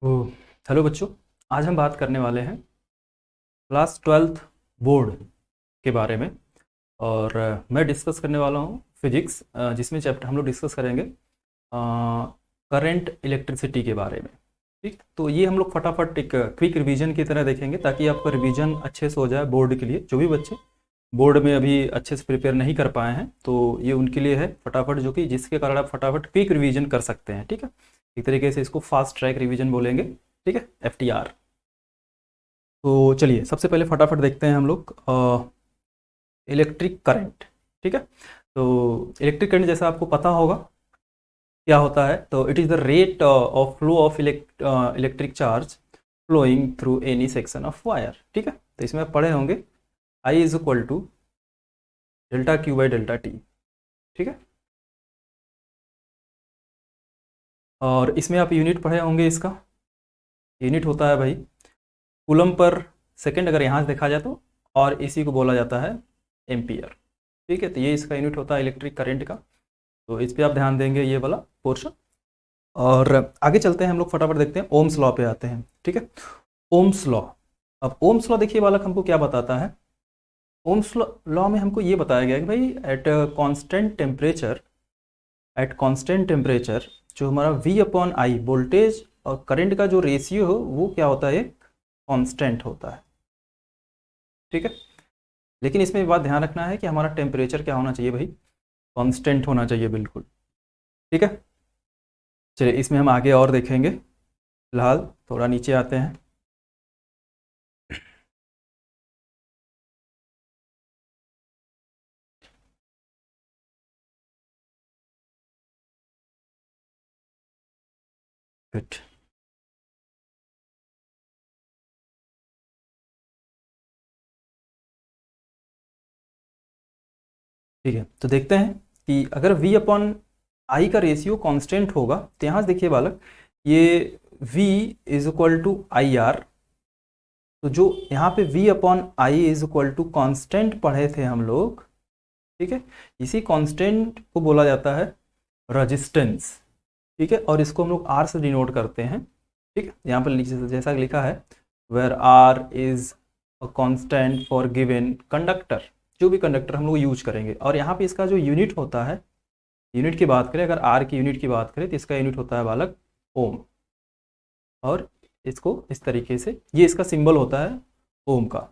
ओ hello बच्चों। आज हम बात करने वाले हैं क्लास 12th बोर्ड के बारे में। और मैं डिस्कस करने वाला हूँ फिजिक्स, जिसमें चैप्टर हम लोग डिस्कस करेंगे करंट इलेक्ट्रिसिटी के बारे में। ठीक, तो ये हम लोग फटाफट एक क्विक रिवीजन की तरह देखेंगे ताकि आपका रिवीजन अच्छे से हो जाए बोर्ड के लिए। जो भी बच्चे बोर्ड में अभी अच्छे से प्रिपेयर नहीं कर पाए हैं तो ये उनके लिए है फटाफट, जो कि जिसके कारण आप फटाफट क्विक रिवीजन कर सकते हैं। ठीक है, एक तरीके से इसको फास्ट ट्रैक रिवीजन बोलेंगे। ठीक है, FTR। तो चलिए सबसे पहले फटाफट देखते हैं हम लोग इलेक्ट्रिक करंट। ठीक है, तो इलेक्ट्रिक करंट जैसा आपको पता होगा क्या होता है, तो it is the rate of flow of electric charge flowing through any section of wire. ठीक है, तो इसमें आप पढ़े होंगे I is equal to delta Q by delta T. ठीक है, और इसमें आप यूनिट पढ़े होंगे। इसका यूनिट होता है भाई कूलम पर सेकेंड, अगर यहाँ से देखा जाए तो, और इसी को बोला जाता है एम्पियर। ठीक है, तो ये इसका यूनिट होता है इलेक्ट्रिक करंट का। तो इस पे आप ध्यान देंगे, ये वाला पोर्शन। और आगे चलते हैं हम लोग, फटाफट देखते हैं ओम्स लॉ पे आते हैं। ठीक है, ओम्स लॉ। अब ओम्स लॉ देखिए बालक हमको क्या बताता है। ओम्स लॉ में हमको ये बताया गया है कि भाई at constant temperature, at constant temperature जो हमारा V अपॉन आई वोल्टेज और करंट का जो रेशियो हो वो क्या होता है, कांस्टेंट होता है। ठीक है, लेकिन इसमें बात ध्यान रखना है कि हमारा टेम्परेचर क्या होना चाहिए भाई, कांस्टेंट होना चाहिए बिल्कुल। ठीक है, चलिए इसमें हम आगे और देखेंगे। फिलहाल थोड़ा नीचे आते हैं। गुड। ठीक है, तो देखते हैं कि अगर V अपॉन आई का रेशियो कांस्टेंट होगा तो यहाँ से देखिए बालक, ये V is equal to I R. तो जो यहाँ पे V upon I is equal to constant पढ़े थे हम लोग। ठीक है, इसी कांस्टेंट को बोला जाता है रजिस्टेंस। ठीक है, और इसको हम लोग R से डिनोट करते हैं। ठीक है, यहाँ पर नीचे जैसा लिखा है, where R is a constant for given conductor. जो भी कंडक्टर हम लोग यूज करेंगे, और यहाँ पे इसका जो यूनिट होता है, यूनिट की बात करें, अगर R की यूनिट की बात करें तो इसका यूनिट होता है बालक ओम। और इसको इस तरीके से, ये इसका सिंबल होता है ओम का।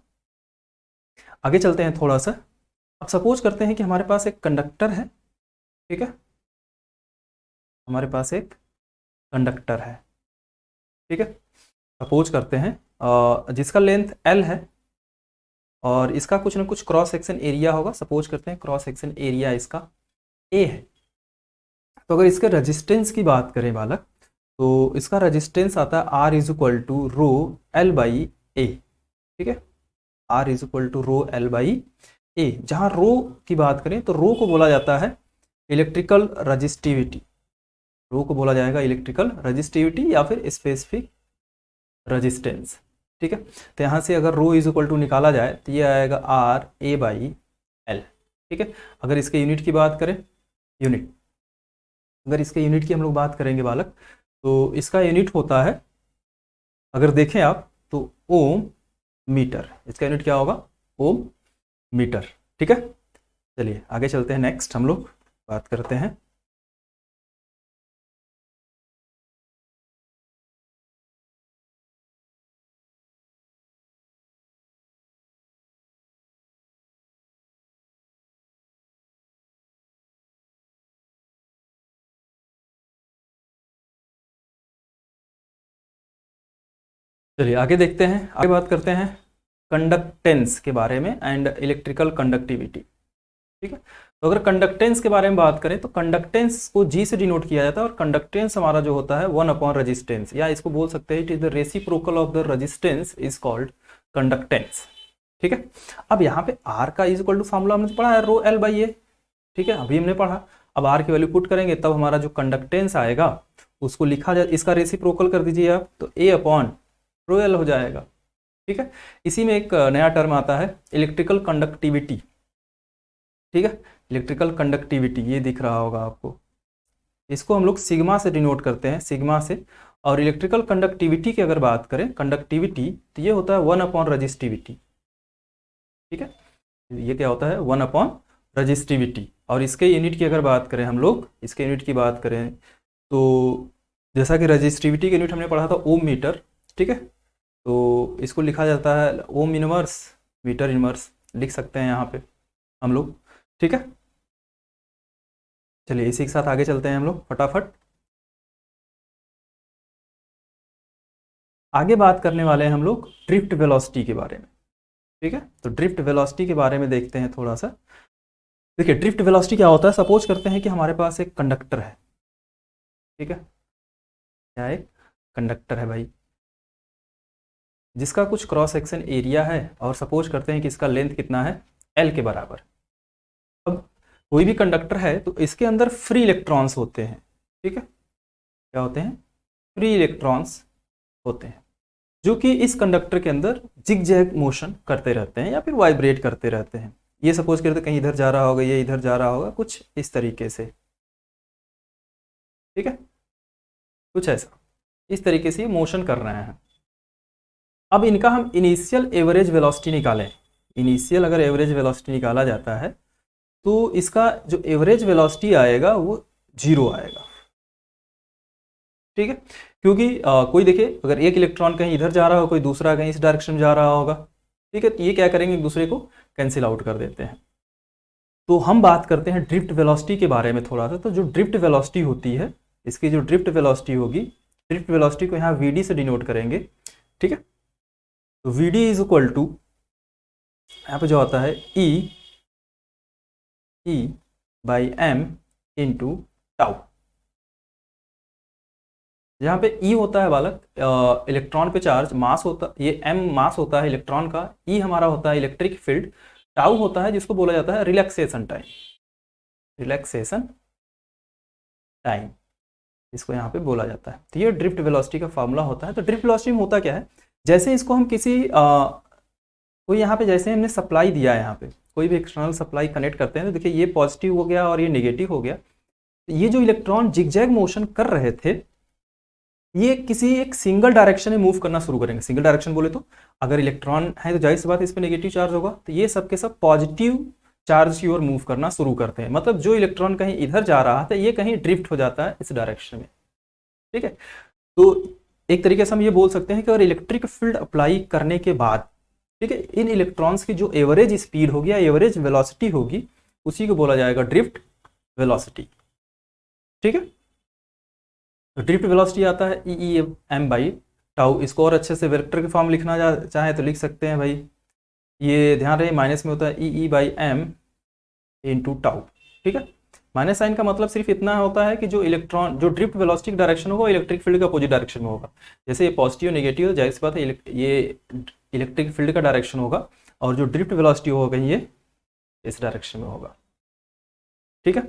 आगे चलते हैं थोड़ा सा। अब सपोज करते हैं कि हमारे पास एक कंडक्टर है। ठीक है, हमारे पास एक कंडक्टर है। ठीक है, सपोज करते हैं जिसका लेंथ L है, और इसका कुछ ना कुछ क्रॉस सेक्शन एरिया होगा। सपोज करते हैं क्रॉस सेक्शन एरिया इसका A है। तो अगर इसके रेजिस्टेंस की बात करें बालक, तो इसका रेजिस्टेंस आता है R is equal to rho L by A. ठीक है, R is equal to rho L by A, जहाँ रो की बात करें तो रो को बोला जाता है इलेक्ट्रिकल रजिस्टिविटी। रो को बोला जाएगा इलेक्ट्रिकल रजिस्टिविटी या फिर स्पेसिफिक रजिस्टेंस। ठीक है, तो यहाँ से अगर रो इज इक्वल टू निकाला जाए तो ये आएगा RA/L। ठीक है, अगर इसके यूनिट की बात करें, यूनिट, अगर इसके यूनिट की हम लोग बात करेंगे बालक, तो इसका यूनिट होता है, अगर देखें आप तो ओम मीटर। इसका यूनिट क्या होगा, ओम मीटर। ठीक है, चलिए आगे चलते हैं। नेक्स्ट हम लोग बात करते हैं। चलिए आगे देखते हैं, आगे बात करते हैं कंडक्टेंस के बारे में एंड इलेक्ट्रिकल कंडक्टिविटी। ठीक है, तो अगर कंडक्टेंस के बारे में बात करें तो कंडक्टेंस को G से डिनोट किया जाता है, और कंडक्टेंस हमारा जो होता है 1 अपॉन रेजिस्टेंस, या इसको बोल सकते हैं it is the reciprocal of the resistance is called conductance. ठीक है, अब यहाँ पे R का इज इक्वल टू फॉर्मूला हमने पढ़ा है रो एल बाई ए। ठीक है, अभी हमने पढ़ा। अब R की वैल्यू पुट करेंगे तब हमारा जो कंडक्टेंस आएगा उसको लिखा जाए, इसका रेसिप्रोकल कर दीजिए आप, तो A अपॉन रो एल हो जाएगा। ठीक है, इसी में एक नया टर्म आता है इलेक्ट्रिकल कंडक्टिविटी। ठीक है, इलेक्ट्रिकल कंडक्टिविटी ये दिख रहा होगा आपको, इसको हम लोग सिग्मा से डिनोट करते हैं, सिग्मा से। और इलेक्ट्रिकल कंडक्टिविटी की अगर बात करें, कंडक्टिविटी, तो ये होता है 1 अपॉन रजिस्टिविटी। ठीक है, ये क्या होता है? 1 अपॉन रजिस्टिविटी। और इसके यूनिट की अगर बात करें हम लोग, इसके यूनिट की बात करें तो जैसा कि रजिस्टिविटी के यूनिट हमने पढ़ा था ओम मीटर। ठीक है, तो इसको लिखा जाता है ओम इनवर्स, मीटर इनवर्स लिख सकते हैं यहाँ पे हम लोग। ठीक है, चलिए इसी के साथ आगे चलते हैं हम लोग फटाफट। आगे बात करने वाले हैं हम लोग ड्रिफ्ट वेलोसिटी के बारे में। ठीक है, तो ड्रिफ्ट वेलोसिटी के बारे में देखते हैं थोड़ा सा। देखिए ड्रिफ्ट वेलोसिटी क्या होता है, सपोज करते हैं कि हमारे पास एक कंडक्टर है। ठीक है, क्या एक कंडक्टर है भाई, जिसका कुछ क्रॉस सेक्शन एरिया है, और सपोज करते हैं कि इसका लेंथ कितना है, एल के बराबर। अब कोई भी कंडक्टर है तो इसके अंदर फ्री इलेक्ट्रॉन्स होते हैं। ठीक है, क्या होते हैं? फ्री इलेक्ट्रॉन्स होते हैं, जो कि इस कंडक्टर के अंदर जिग जैग मोशन करते रहते हैं या फिर वाइब्रेट करते रहते हैं। ये सपोज करते कहीं इधर जा रहा होगा, ये इधर जा रहा होगा, कुछ इस तरीके से। ठीक है, कुछ ऐसा, इस तरीके से ये मोशन कर रहे हैं। अब इनका हम इनिशियल एवरेज वेलोसिटी निकालें। इनिशियल अगर एवरेज वेलोसिटी निकाला जाता है तो इसका जो एवरेज वेलोसिटी आएगा वो 0 आएगा। ठीक है, क्योंकि कोई देखिए अगर एक इलेक्ट्रॉन कहीं इधर जा रहा हो, कोई दूसरा कहीं इस डायरेक्शन में जा रहा होगा। ठीक है, तो ये क्या करेंगे, एक दूसरे को कैंसिल आउट कर देते हैं। तो हम बात करते हैं ड्रिफ्ट वेलोसिटी के बारे में थोड़ा सा। तो जो ड्रिफ्ट वेलोसिटी होती है, इसकी जो ड्रिफ्ट वेलोसिटी होगी, ड्रिफ्ट वेलोसिटी को यहाँ वी से डिनोट करेंगे। ठीक है, तो V D is equal to, यहाँ पे जो आता है E by M into tau. जहाँ पे ई होता है बालक इलेक्ट्रॉन पे चार्ज, मास होता, ये एम मास होता है इलेक्ट्रॉन का, ई हमारा होता है इलेक्ट्रिक फील्ड, टाउ होता है जिसको बोला जाता है रिलैक्सेशन टाइम। रिलैक्सेशन टाइम इसको यहाँ पे बोला जाता है। तो ये ड्रिफ्ट वेलोसिटी का फॉर्मूला होता है। तो ड्रिफ्ट वेलोसिटी में होता क्या है, जैसे इसको हम किसी कोई यहाँ पे जैसे हमने सप्लाई दिया है, यहाँ पे कोई भी एक्सटर्नल सप्लाई कनेक्ट करते हैं तो देखिए ये पॉजिटिव हो गया और ये नेगेटिव हो गया। तो ये जो इलेक्ट्रॉन जिगजैग मोशन कर रहे थे, ये किसी एक सिंगल डायरेक्शन में मूव करना शुरू करेंगे। सिंगल डायरेक्शन बोले तो अगर इलेक्ट्रॉन है तो जाहिर सी बात है इस पर नेगेटिव चार्ज होगा, तो ये सब के सब पॉजिटिव चार्ज की ओर मूव करना शुरू करते हैं। मतलब जो इलेक्ट्रॉन कहीं इधर जा रहा था ये कहीं ड्रिफ्ट हो जाता है इस डायरेक्शन में। ठीक है, तो एक तरीके से हम ये बोल सकते हैं कि अगर इलेक्ट्रिक फील्ड अप्लाई करने के बाद, ठीक है, इन इलेक्ट्रॉन्स की जो एवरेज स्पीड होगी या एवरेज वेलोसिटी होगी, उसी को बोला जाएगा ड्रिफ्ट वेलोसिटी। ठीक है, तो ड्रिफ्ट वेलोसिटी आता है ई एम बाई टाउ। इसको और अच्छे से वेक्टर के फॉर्म लिखना चाहे तो लिख सकते हैं भाई। ये ध्यान रहे माइनस में होता है E by M into tau. ठीक है, माइनस साइन का मतलब सिर्फ इतना होता है कि जो इलेक्ट्रॉन, जो ड्रिफ्ट वेलोसिटी का डायरेक्शन होगा इलेक्ट्रिक फील्ड का अपोजिट डायरेक्शन में होगा। जैसे ये पॉजिटिव नेगेटिव, जाहिर सी बात है ये इलेक्ट्रिक फील्ड का डायरेक्शन होगा, और जो ड्रिफ्ट वेलोसिटी होगा ये इस डायरेक्शन में होगा। ठीक है,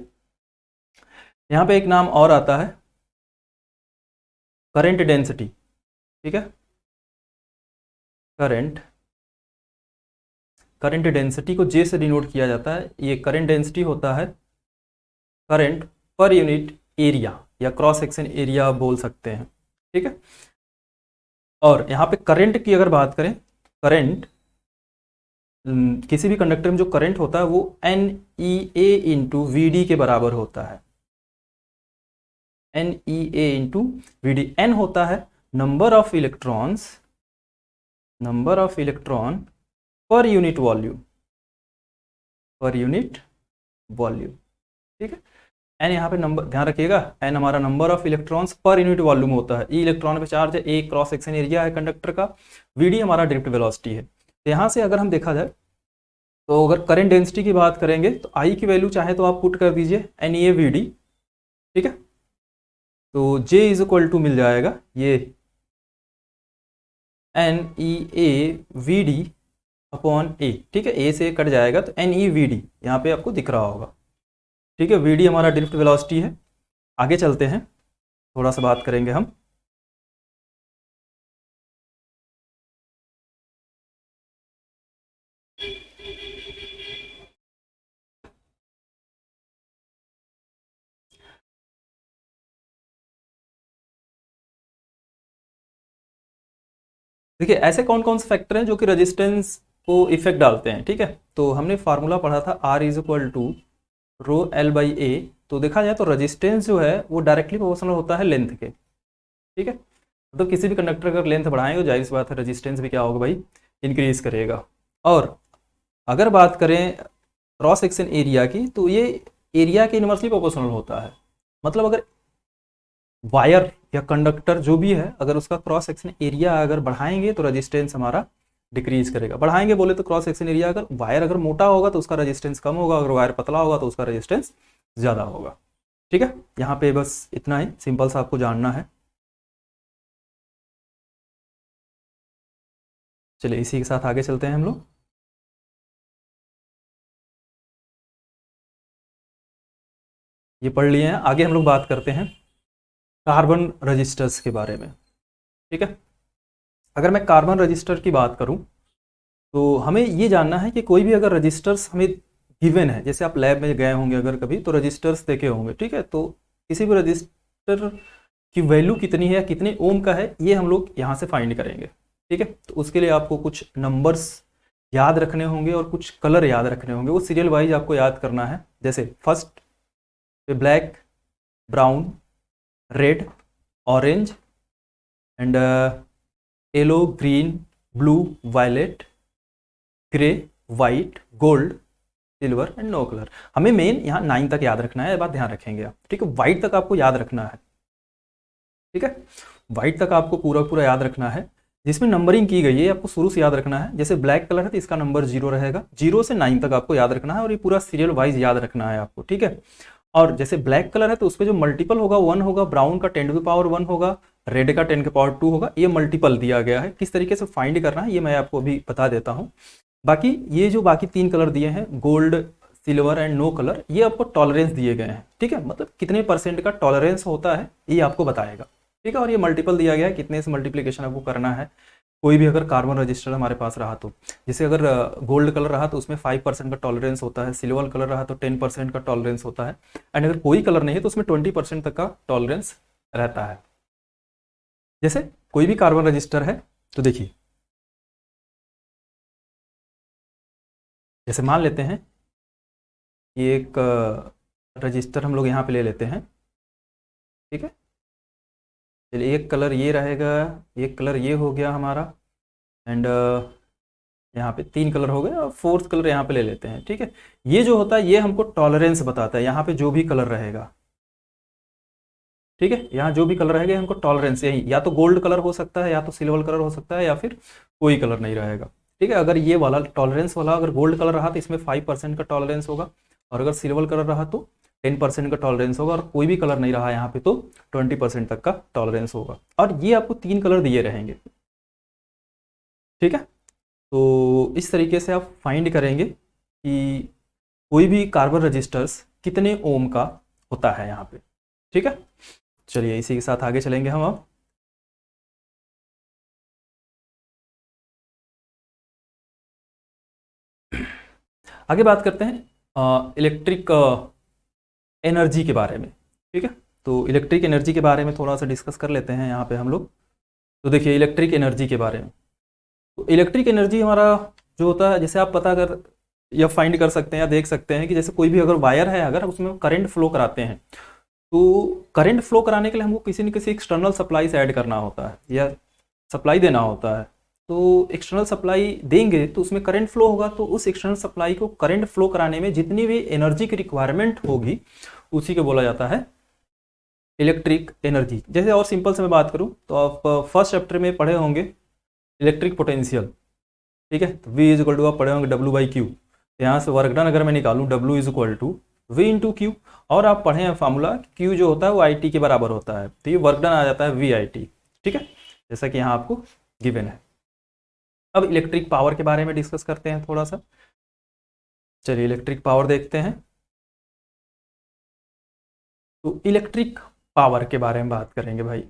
यहाँ पे एक नाम और आता है करंट डेंसिटी। ठीक है, करंट डेंसिटी को जे से डिनोट किया जाता है। ये करंट डेंसिटी होता है करंट पर यूनिट एरिया या क्रॉस सेक्शन एरिया बोल सकते हैं। ठीक है, और यहाँ पे करंट की अगर बात करें, करंट किसी भी कंडक्टर में जो करंट होता है वो N E A into V D के बराबर होता है। N E A into V D. N होता है number of electrons, number of electron per unit volume, per unit volume. ठीक है, एन यहाँ पे नंबर ध्यान रखिएगा, एन हमारा नंबर ऑफ इलेक्ट्रॉन्स पर यूनिट वॉल्यूम होता है। ई इलेक्ट्रॉन पे चार्ज है, ए क्रॉस सेक्शन एरिया है कंडक्टर का, वी डी हमारा ड्रिफ्ट वेलोसिटी है। तो यहाँ से अगर हम देखा जाए तो अगर करंट डेंसिटी की बात करेंगे तो आई की वैल्यू चाहे तो आप पुट कर दीजिए N E A V D. ठीक है, तो J इज इक्वल टू मिल जाएगा ये N E A V D upon A. ठीक है, ए से कट जाएगा तो एन ई वी डी यहाँ पे आपको दिख रहा होगा। ठीक है, वी डी हमारा ड्रिफ्ट वेलोसिटी है। आगे चलते हैं, थोड़ा सा बात करेंगे हम। देखिए ऐसे कौन कौन से फैक्टर हैं जो कि रेजिस्टेंस को इफेक्ट डालते हैं, ठीक है। तो हमने फार्मूला पढ़ा था R is equal to rho L by A. तो देखा जाए तो रेजिस्टेंस जो है वो डायरेक्टली प्रोपोर्शनल होता है लेंथ के, ठीक है। मतलब किसी भी कंडक्टर का लेंथ बढ़ाएंगे तो जाहिर सी बात है रेजिस्टेंस भी क्या होगा भाई, इंक्रीज करेगा। और अगर बात करें क्रॉस सेक्शन एरिया की, तो ये एरिया के इनवर्सली प्रोपोर्शनल होता है। मतलब अगर वायर या कंडक्टर जो भी है, अगर उसका क्रॉस सेक्शन एरिया अगर बढ़ाएंगे तो रेजिस्टेंस हमारा डिक्रीज करेगा। बढ़ाएंगे बोले तो क्रॉस सेक्शन एरिया, अगर वायर अगर मोटा होगा तो उसका रेजिस्टेंस कम होगा, अगर वायर पतला होगा तो उसका रेजिस्टेंस ज़्यादा होगा, ठीक है। यहाँ पे बस इतना ही सिंपल सा आपको जानना है। चलिए इसी के साथ आगे चलते हैं हम लोग। ये पढ़ लिए हैं, आगे हम लोग बात करते हैं कार्बन रजिस्टर्स के बारे में, ठीक है। अगर मैं कार्बन रजिस्टर की बात करूं तो हमें ये जानना है कि कोई भी अगर रजिस्टर्स हमें गिवन है, जैसे आप लैब में गए होंगे अगर कभी तो रजिस्टर्स देखे होंगे, ठीक है। तो किसी भी रजिस्टर की वैल्यू कितनी है या कितने ओम का है, ये हम लोग यहाँ से फाइंड करेंगे, ठीक है। तो उसके लिए आपको कुछ नंबर्स याद रखने होंगे और कुछ कलर याद रखने होंगे, वो सीरियल वाइज आपको याद करना है। जैसे फर्स्ट पे black, brown, red, orange and yellow, green, blue, violet, grey, white, gold, silver and no colour. हमें मेन यहाँ 9 तक याद रखना है, ये बात ध्यान रखेंगे आप, ठीक है। वाइट तक आपको याद रखना है, ठीक है। वाइट तक आपको पूरा पूरा याद रखना है। जिसमें नंबरिंग की गई है आपको शुरू से याद रखना है। जैसे ब्लैक कलर है तो इसका नंबर 0 रहेगा, 0 से 9 तक आपको याद रखना है और ये पूरा सीरियल वाइज याद रखना है आपको, ठीक है। और जैसे ब्लैक कलर है तो उसपे जो मल्टीपल होगा 1 होगा, ब्राउन का 10 टू द पावर 1 होगा, रेड का 10 के पावर 2 होगा। ये मल्टीपल दिया गया है, किस तरीके से फाइंड करना है ये मैं आपको अभी बता देता हूँ। बाकी ये जो बाकी 3 कलर दिए हैं, gold, silver and no colour, ये आपको टॉलरेंस दिए गए हैं, ठीक है। मतलब कितने % का टॉलरेंस होता है ये आपको बताएगा, ठीक है। और ये मल्टीपल दिया गया है, कितने से मल्टीप्लिकेशन आपको करना है। कोई भी अगर कार्बन रजिस्टर हमारे पास रहा तो, जैसे अगर गोल्ड कलर रहा तो उसमें 5% का टॉलरेंस होता है, सिल्वर कलर रहा तो 10% का टॉलरेंस होता है, एंड अगर कोई कलर नहीं है तो उसमें 20% तक का टॉलरेंस रहता है। जैसे कोई भी कार्बन रजिस्टर है तो देखिए, जैसे मान लेते हैं ये एक रजिस्टर हम लोग यहाँ पे ले लेते हैं, ठीक है। चलिए एक कलर ये रहेगा, एक कलर ये हो गया हमारा, एंड यहाँ पे 3 कलर हो गए और 4th कलर यहाँ पे ले लेते हैं, ठीक है। ये जो होता है ये हमको टॉलरेंस बताता है, यहाँ पे जो भी कलर रहेगा, ठीक है। यहाँ जो भी कलर रहेगा ये हमको टॉलरेंस, यही या तो गोल्ड कलर हो सकता है, या तो सिल्वर कलर हो सकता है, या फिर कोई कलर नहीं रहेगा, ठीक है। अगर ये वाला टॉलरेंस वाला अगर गोल्ड कलर रहा तो इसमें 5% का टॉलरेंस होगा, और अगर सिल्वर कलर रहा तो 10% का टॉलरेंस होगा, और कोई भी कलर नहीं रहा यहाँ पे तो 20% तक का टॉलरेंस होगा। और ये आपको 3 कलर दिए रहेंगे, ठीक है। तो इस तरीके से आप फाइंड करेंगे कि कोई भी कार्बन रजिस्टर्स कितने ओम का होता है यहाँ पे, ठीक है। चलिए इसी के साथ आगे चलेंगे हम अब। आगे बात करते हैं इलेक्ट्रिक एनर्जी के बारे में, ठीक है। तो इलेक्ट्रिक एनर्जी के बारे में थोड़ा सा डिस्कस कर लेते हैं यहाँ पे हम लोग। तो देखिए इलेक्ट्रिक एनर्जी के बारे में, तो इलेक्ट्रिक एनर्जी हमारा जो होता है, जैसे आप पता कर या फाइंड कर सकते हैं या देख सकते हैं कि जैसे कोई भी अगर वायर है, अगर उसमें करंट फ्लो कराते हैं तो करंट फ्लो कराने के लिए हमको किसी न किसी एक्सटर्नल सप्लाई से ऐड करना होता है या सप्लाई देना होता है। तो एक्सटर्नल सप्लाई देंगे तो उसमें करंट फ्लो होगा, तो उस एक्सटर्नल सप्लाई को करंट फ्लो कराने में जितनी भी एनर्जी की रिक्वायरमेंट होगी उसी को बोला जाता है इलेक्ट्रिक एनर्जी। जैसे और सिंपल से मैं बात करूं तो आप फर्स्ट चैप्टर में पढ़े होंगे इलेक्ट्रिक पोटेंशियल, ठीक है। तो V इज इक्वल टू आप पढ़े होंगे W/Q। यहाँ से वर्क डन अगर मैं निकालूँ W is equal to V/Q, और आप पढ़े हैं फार्मूला Q जो होता है वो IT के बराबर होता है, तो ये वर्क डन आ जाता है VIT, ठीक है, जैसा कि यहाँ आपको गिवन है। अब इलेक्ट्रिक पावर के बारे में डिस्कस करते हैं थोड़ा सा। चलिए इलेक्ट्रिक पावर देखते हैं। तो इलेक्ट्रिक पावर के बारे में बात करेंगे भाई।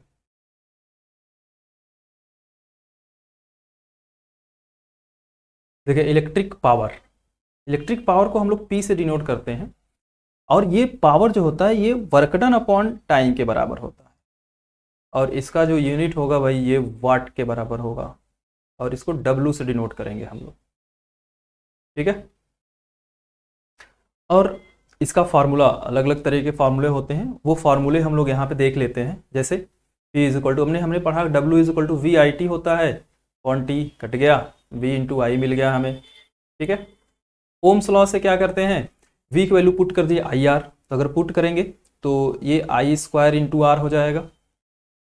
देखिए इलेक्ट्रिक पावर को हम लोग P से डिनोट करते हैं, और ये पावर जो होता है ये वर्क डन अपॉन टाइम के बराबर होता है, और इसका जो यूनिट होगा भाई ये वाट के बराबर होगा, और इसको W से डिनोट करेंगे हम लोग, ठीक है। और इसका फार्मूला, अलग अलग तरह के फार्मूले होते हैं, वो फार्मूले हम लोग यहाँ पे देख लेते हैं। जैसे P इज इक्वल टू, हमने पढ़ा W is equal to V I T होता है, कौन टी कट गया, V इंटू आई मिल गया हमें, ठीक है। ओम्स लॉ से क्या करते हैं, V की वैल्यू पुट कर दिए आई आर, तो अगर पुट करेंगे तो ये आई स्क्वायर इंटू आर हो जाएगा,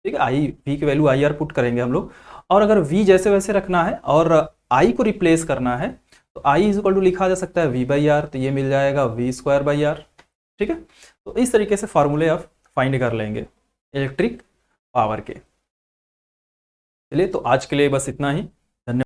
ठीक है। आई V की वैल्यू आई आर पुट करेंगे हम लोग, और अगर V जैसे वैसे रखना है और I को रिप्लेस करना है तो आई इज इक्वल टू लिखा जा सकता है V बाई आर, तो ये मिल जाएगा V स्क्वायर बाई आर, ठीक है। तो इस तरीके से फार्मूले आप फाइंड कर लेंगे इलेक्ट्रिक पावर के। चलिए, तो आज के लिए बस इतना ही।